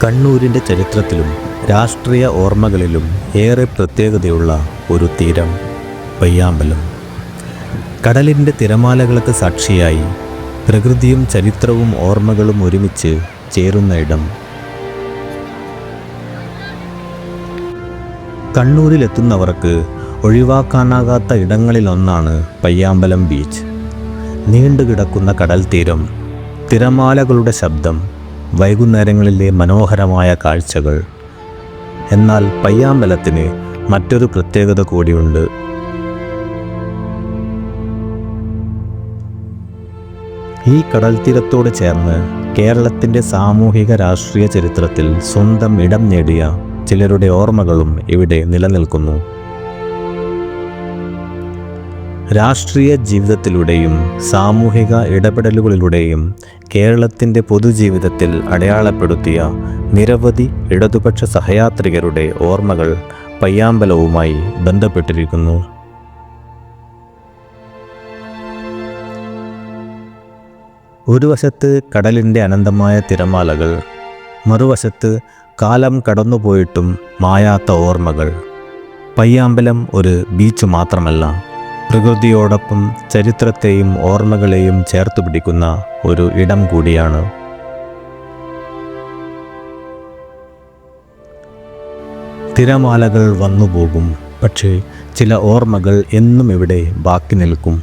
കണ്ണൂരിൻ്റെ ചരിത്രത്തിലും രാഷ്ട്രീയ ഓർമ്മകളിലും ഏറെ പ്രത്യേകതയുള്ള ഒരു തീരം പയ്യാമ്പലം. കടലിൻ്റെ തിരമാലകൾക്ക് സാക്ഷിയായി പ്രകൃതിയും ചരിത്രവും ഓർമ്മകളും ഒരുമിച്ച് ചേരുന്ന ഇടം. കണ്ണൂരിലെത്തുന്നവർക്ക് ഒഴിവാക്കാനാകാത്ത ഇടങ്ങളിലൊന്നാണ് പയ്യാമ്പലം ബീച്ച്. നീണ്ടുകിടക്കുന്ന കടൽ തീരം, തിരമാലകളുടെ ശബ്ദം, വൈകുന്നേരങ്ങളിലെ മനോഹരമായ കാഴ്ചകൾ. എന്നാൽ പയ്യാമ്പലത്തിന് മറ്റൊരു പ്രത്യേകത കൂടിയുണ്ട്. ഈ കടൽ തീരത്തോട് ചേർന്ന് കേരളത്തിൻ്റെ സാമൂഹിക രാഷ്ട്രീയ ചരിത്രത്തിൽ സ്വന്തം ഇടം നേടിയ ചിലരുടെ ഓർമ്മകളും ഇവിടെ നിലനിൽക്കുന്നു. രാഷ്ട്രീയ ജീവിതത്തിലൂടെയും സാമൂഹിക ഇടപെടലുകളിലൂടെയും കേരളത്തിൻ്റെ പൊതുജീവിതത്തിൽ അടയാളപ്പെടുത്തിയ നിരവധി ഇടതുപക്ഷ സഹയാത്രികരുടെ ഓർമ്മകൾ പയ്യാമ്പലവുമായി ബന്ധപ്പെട്ടിരിക്കുന്നു. ഒരു വശത്ത് കടലിൻ്റെ അനന്തമായ തിരമാലകൾ, മറുവശത്ത് കാലം കടന്നുപോയിട്ടും മായാത്ത ഓർമ്മകൾ. പയ്യാമ്പലം ഒരു ബീച്ച് മാത്രമല്ല, പ്രകൃതിയോടൊപ്പം ചരിത്രത്തെയും ഓർമ്മകളെയും ചേർത്തു പിടിക്കുന്ന ഒരു ഇടം കൂടിയാണ്. തിരമാലകൾ വന്നുപോകും, പക്ഷേ ചില ഓർമ്മകൾ എന്നും ഇവിടെ ബാക്കി നിൽക്കും.